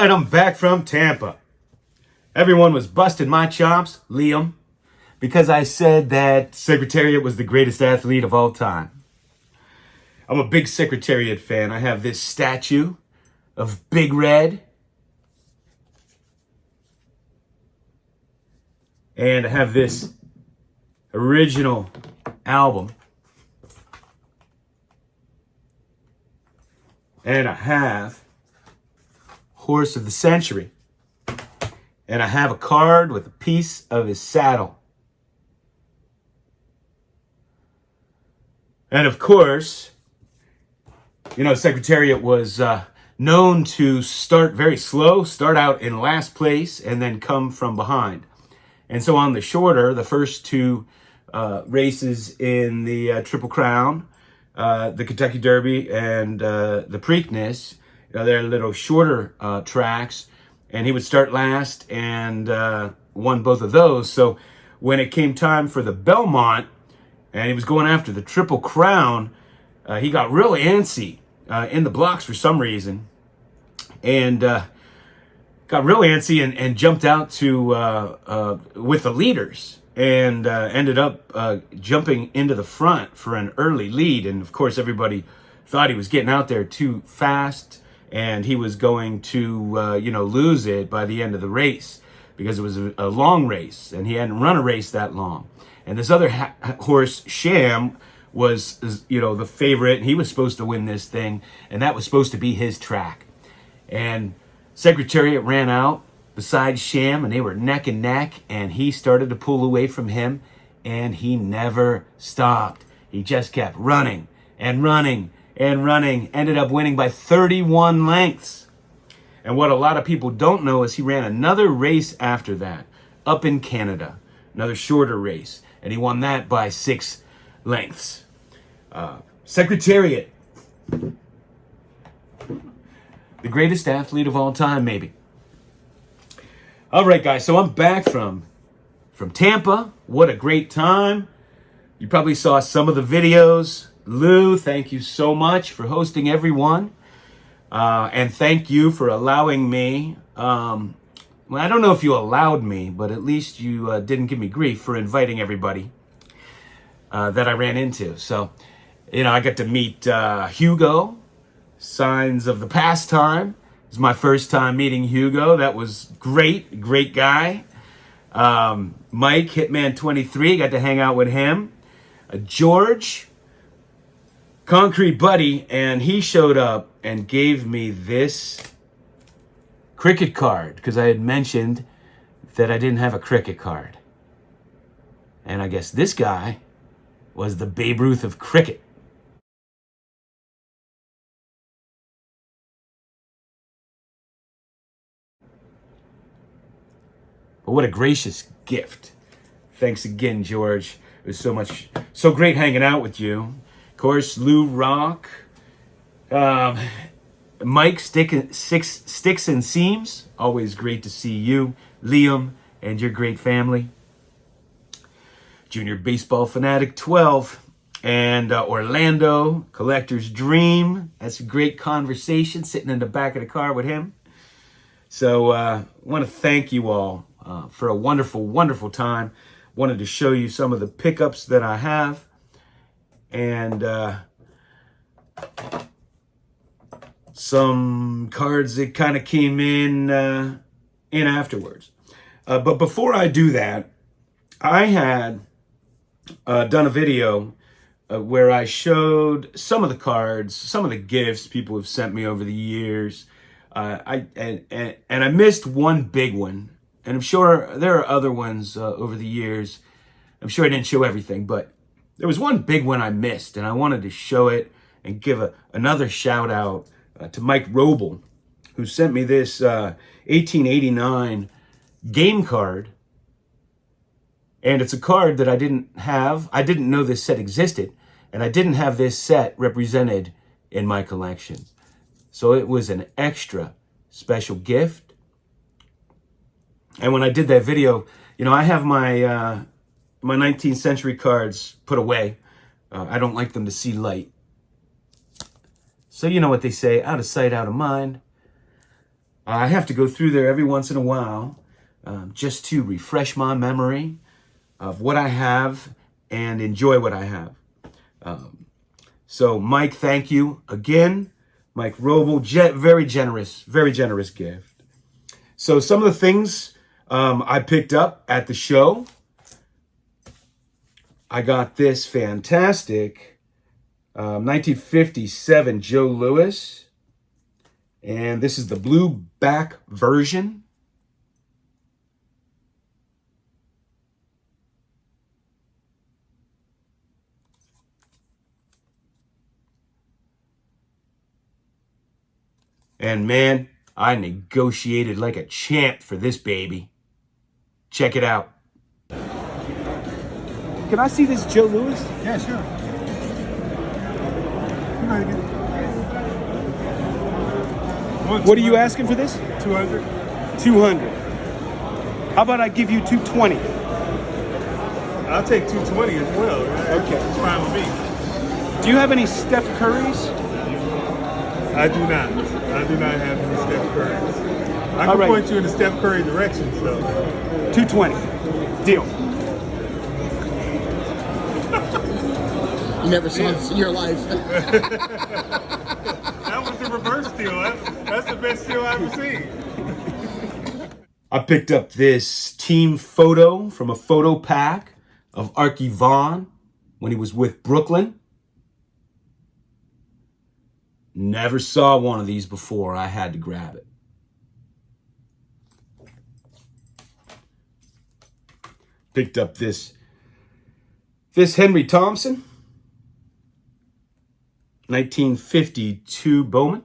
right, I'm back from Tampa. Everyone was busting my chops, Liam, because I said that Secretariat was the greatest athlete of all time. I'm a big Secretariat fan. I have this statue of Big Red, and I have this original album, and I have Horse of the Century, and I have a card with a piece of his saddle. And of course, Secretariat was known to start very slow, start out in last place, and then come from behind. And so on the shorter, the first two races in the Triple Crown, the Kentucky Derby and the Preakness, they're little shorter tracks, and he would start last and won both of those. So when it came time for the Belmont, and he was going after the Triple Crown, he got real antsy in the blocks for some reason, and got real antsy and jumped out to with the leaders, and ended up jumping into the front for an early lead. And of course, everybody thought he was getting out there too fast, and he was going to lose it by the end of the race, because it was a long race and he hadn't run a race that long. And this other horse, Sham, was the favorite, and he was supposed to win this thing, and that was supposed to be his track. And Secretariat ran out beside Sham, and they were neck and neck, and he started to pull away from him, and he never stopped. He just kept running and running and running, ended up winning by 31 lengths. And what a lot of people don't know is he ran another race after that, up in Canada, another shorter race, and he won that by 6 lengths. Secretariat, the greatest athlete of all time, maybe. All right, guys, so I'm back from Tampa. What a great time. You probably saw some of the videos. Lou, thank you so much for hosting everyone. And thank you for allowing me, well, I don't know if you allowed me, but at least you didn't give me grief for inviting everybody that I ran into. So, I got to meet Hugo, Signs of the Pastime. It was my first time meeting Hugo. That was great guy. Mike, Hitman 23, got to hang out with him. George, Concrete Buddy, and he showed up and gave me this cricket card, because I had mentioned that I didn't have a cricket card. And I guess this guy was the Babe Ruth of cricket. But what a gracious gift. Thanks again, George. It was so great hanging out with you. Of course, Lou Rock, Mike, Sticks and Seams. Always great to see you. Liam and your great family. Junior Baseball Fanatic 12. And Orlando, Collector's Dream. That's a great conversation, sitting in the back of the car with him. So I want to thank you all for a wonderful time. Wanted to show you some of the pickups that I have. And some cards that kind of came in afterwards. But before I do that, I had done a video where I showed some of the cards, some of the gifts people have sent me over the years. I missed one big one, and I'm sure there are other ones over the years. I'm sure I didn't show everything, but there was one big one I missed, and I wanted to show it and give another shout out to Mike Roble, who sent me this 1889 game card. And it's a card that I didn't have. I didn't know this set existed, and I didn't have this set represented in my collection. So it was an extra special gift. And when I did that video, I have my 19th century cards put away. I don't like them to see light. So you know what they say, out of sight, out of mind. I have to go through there every once in a while just to refresh my memory of what I have and enjoy what I have. So Mike, thank you again. Mike Roble, very generous gift. So some of the things I picked up at the show. I got this fantastic 1957 Joe Louis. And this is the blue back version. And man, I negotiated like a champ for this baby. Check it out. Can I see this Joe Louis? Yeah, sure. What are you asking for this? 200. 200. How about I give you 220? I'll take 220 as well. Okay. It's fine with me. Do you have any Steph Currys? I do not. I do not have any Steph Currys. I can point you in the Steph Curry direction, so. 220. Deal. You never saw this in your life. That was the reverse deal. That's the best deal I've ever seen. I picked up this team photo from a photo pack of Archie Vaughn when he was with Brooklyn. Never saw one of these before. I had to grab it. Picked up this Henry Thompson 1952 Bowman.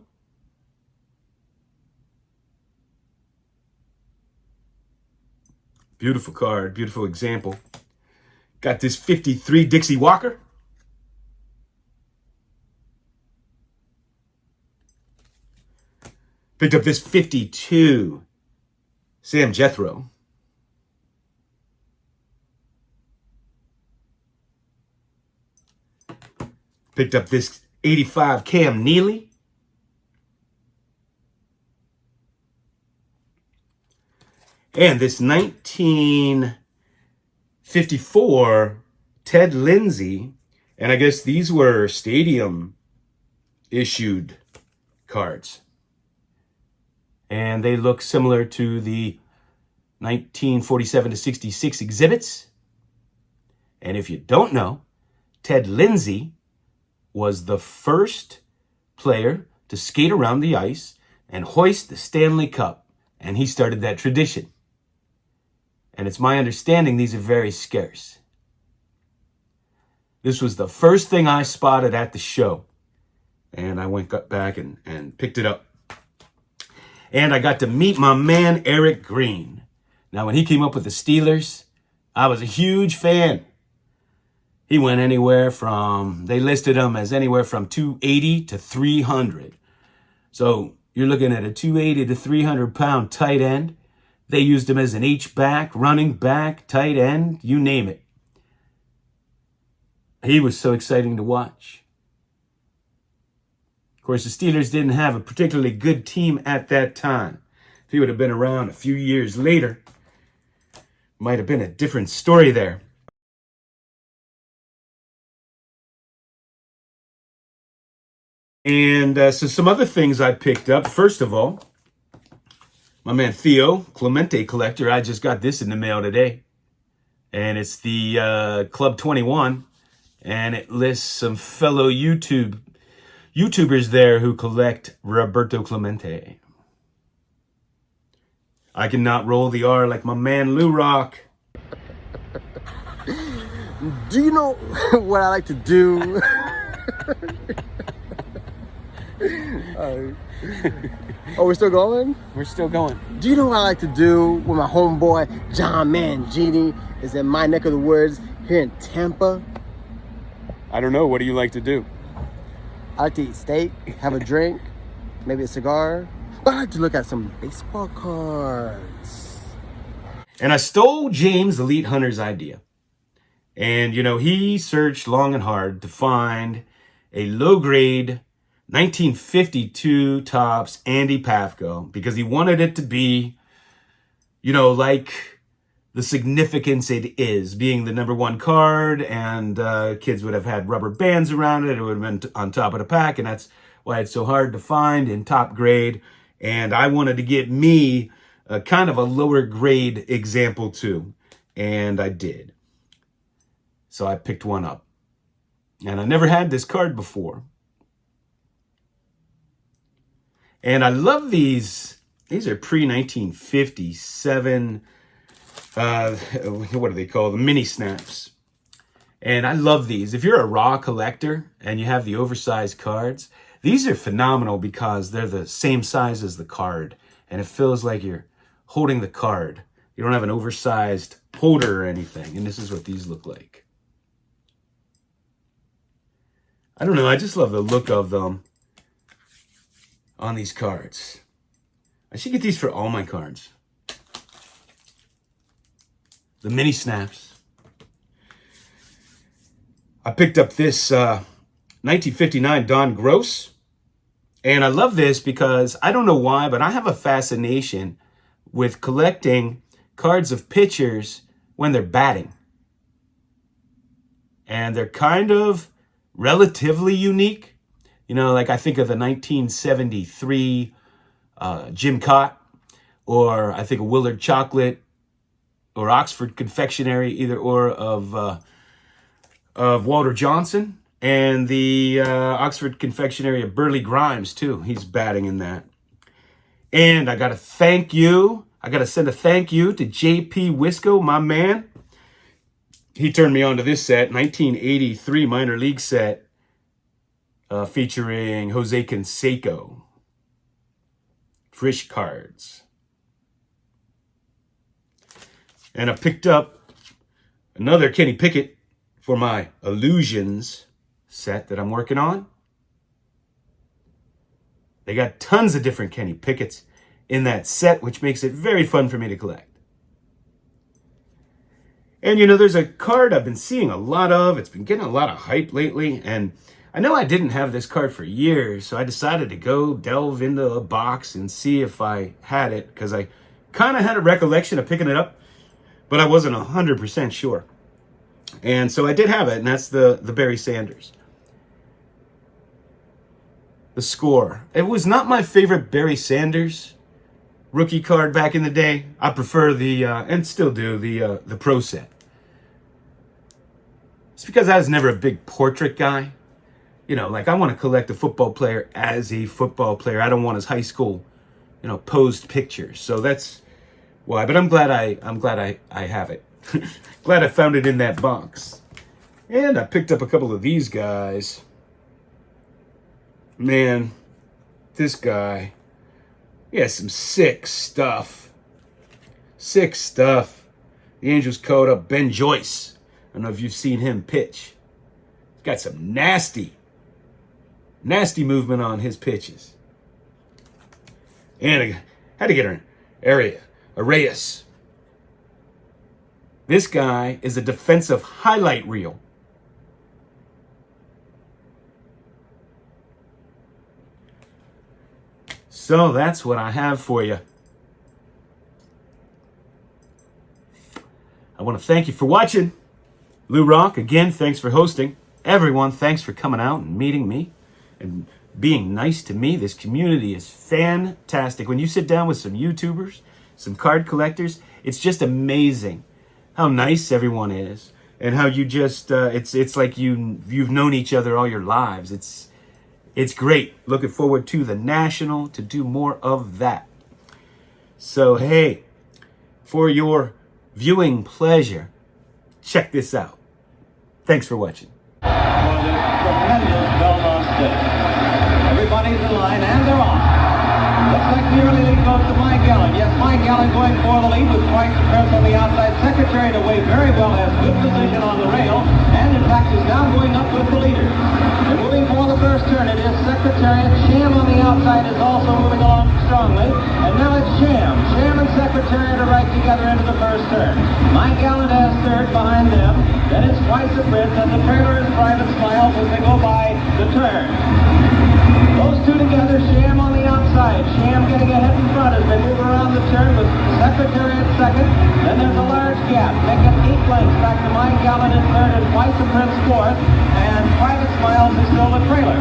Beautiful card, beautiful example. Got this 53 Dixie Walker. Picked up this 52 Sam Jethro. Picked up this 85 Cam Neely. And this 1954 Ted Lindsay. And I guess these were stadium issued cards. And they look similar to the 1947 to 66 exhibits. And if you don't know, Ted Lindsay was the first player to skate around the ice and hoist the Stanley Cup. And he started that tradition. And it's my understanding these are very scarce. This was the first thing I spotted at the show. And I went back and picked it up. And I got to meet my man, Eric Green. Now, when he came up with the Steelers, I was a huge fan. He went anywhere from, they listed him as anywhere from 280 to 300. So you're looking at a 280 to 300 pound tight end. They used him as an H-back, running back, tight end, you name it. He was so exciting to watch. Of course, the Steelers didn't have a particularly good team at that time. If he would have been around a few years later, might have been a different story there. And so some other things I picked up. First of all, my man Theo, Clemente collector, I just got this in the mail today. And it's the Club 21. And it lists some fellow YouTubers there who collect Roberto Clemente. I cannot roll the R like my man Lou Rock. Do you know what I like to do? Oh, we're still going? We're still going. Do you know what I like to do with my homeboy John Mangini is in my neck of the woods here in Tampa? I don't know. What do you like to do? I like to eat steak, have a drink, maybe a cigar. But I like to look at some baseball cards. And I stole James Elite Hunter's idea. And, you know, he searched long and hard to find a low-grade 1952 Topps Andy Pafko, because he wanted it to be, you know, like the significance it is, being the #1 card, and kids would have had rubber bands around it. It would have been on top of the pack, and that's why it's so hard to find in top grade. And I wanted to get me a kind of a lower grade example too, and I did. So I picked one up, and I never had this card before. And I love these. These are pre-1957, what do they call them? Mini snaps. And I love these. If you're a raw collector and you have the oversized cards, these are phenomenal because they're the same size as the card. And it feels like you're holding the card. You don't have an oversized holder or anything. And this is what these look like. I don't know. I just love the look of them on these cards. I should get these for all my cards. The mini snaps. I picked up this 1959 Don Gross. And I love this because I don't know why, but I have a fascination with collecting cards of pitchers when they're batting. And they're kind of relatively unique. You know, like I think of the 1973 Jim Cott, or I think of Willard Chocolate, or Oxford Confectionery, either or of Walter Johnson, and the Oxford Confectionery of Burley Grimes too. He's batting in that. And I got to thank you. I got to send a thank you to J.P. Wisco, my man. He turned me on to this set, 1983 minor league set. Featuring Jose Canseco. Frisch cards. And I picked up another Kenny Pickett for my Illusions set that I'm working on. They got tons of different Kenny Picketts in that set, which makes it very fun for me to collect. And you know, there's a card I've been seeing a lot of. It's been getting a lot of hype lately, and I know I didn't have this card for years, so I decided to go delve into a box and see if I had it, because I kind of had a recollection of picking it up, but I wasn't 100% sure. And so I did have it, and that's the Barry Sanders. The Score. It was not my favorite Barry Sanders rookie card back in the day. I prefer the, and still do, the Pro set. It's because I was never a big portrait guy. You know, like I want to collect a football player as a football player. I don't want his high school, you know, posed pictures. So that's why. But I'm glad I have it. Glad I found it in that box. And I picked up a couple of these guys. Man, this guy, he has some sick stuff. Sick stuff. The Angels called up Ben Joyce. I don't know if you've seen him pitch. He's got some nasty movement on his pitches. And I had to get an Arias. This guy is a defensive highlight reel. So that's what I have for you. I want to thank you for watching. Lou Rock, again, thanks for hosting. Everyone, thanks for coming out and meeting me and being nice to me. This community is fantastic. When you sit down with some YouTubers, some card collectors, it's just amazing how nice everyone is, and how you just it's like you've known each other all your lives. It's great. Looking forward to the National, to do more of that. So hey, for your viewing pleasure, check this out. Thanks for watching. Everybody's in line and they're on. like the early lead goes to Mike Allen. Yes, Mike Allen going for the lead with Price and Prince on the outside. Secretariat away very well, has good position on the rail, and in fact is now going up with the leader. They're moving for the first turn. It is Secretariat. Sham on the outside is also moving along strongly, and now it's Sham. Sham and Secretariat are right together into the first turn. Mike Allen has third behind them. Then it's Twice a Prince, and the trailer is Private Smiles as they go by the turn. Those two together, Sham on the outside. Sham getting ahead in front as they move around the turn with Secretariat second. Then there's a large gap, making 8 lengths back to Mike Allen in third and Twice a Prince fourth. And Private Smiles is still the trailer.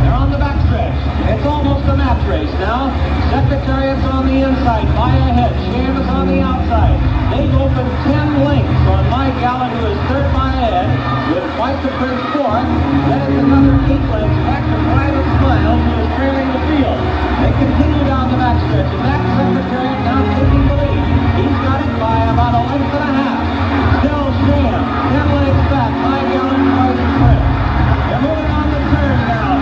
They're on the backstretch. It's almost a match race now. Secretariat's on the inside, by ahead. Sham is on the outside. They've opened 10 lengths on Mike Allen, who is third by ahead, with Twice a Prince fourth. Then it's another 8 lengths back to Private Smiles, who is trailing the field. They continue down the backstretch, and that Secretariat now taking the lead. He's got it by about a length and a half. Still Sham, 10 lengths back, Mike Allen, Twice a Prince. They're moving on the turn now.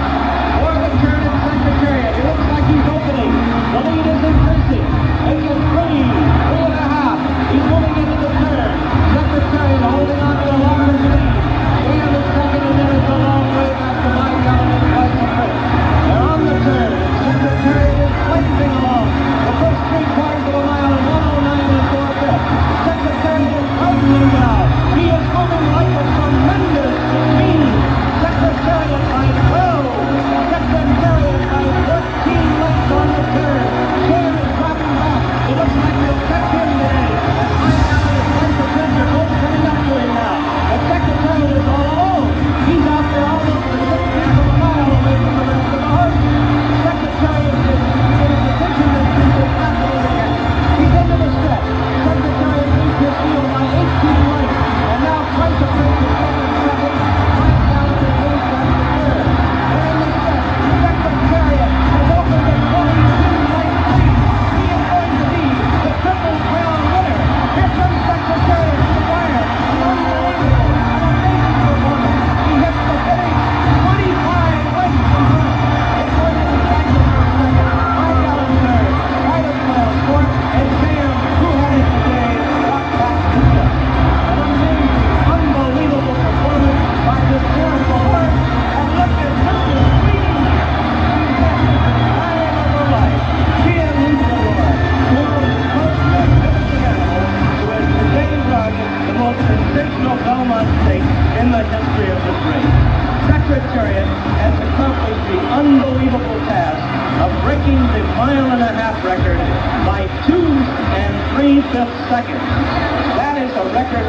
For the turn in Secretariat, it looks like he's opening. The lead is increasing. It's a 3.5. He's moving into the turn. Secretariat holding on to a large lead. Sham is second, and then it's a long way back to Mike Allen and Twice a Prince. They're on the turn. Secretariat is blazing along. The first 3/4 of a mile in 109 and 4/5. Secretariat is tightening now. He is moving like a tremendous machine. Secretariat by 12. Secretariat by 14 lengths on the turn. Sham is dropping back. It looks like he'll catch him today. And Mike Allen and Twice a Prince are both coming up to him now. But Secretariat is all alone. He's out there almost a 6/10 of a mile away from the rest of the horse. Secretariat is in a position that he's impossible to get. He's into the stretch. Secretariat leads his field by 18 lengths. And now Twice a Prince is going second. Mike Allen is moved back to third. They're in the stretch. Secretariat has opened a 22-length lead. He is going to be the Triple Crown winner. Here comes Secretariat to the wire. Unbelievable. An amazing performance. He hits the finish 25 lengths in front. It's going to be Magnus for second. Mike Allen third. Private Smiles fourth. And Sham, who had it today, got back to fifth. An amazing, unbelievable performance by this miracle horse. And look at Mr. Green. She's having the time of her life. She and Luchador, world's most magnificent animal, who has today run the most sensational Belmont Stakes in the history of this race. Secretariat has accomplished the unbelievable task of breaking the 1.5-mile record by 2 3/5 seconds. That is a record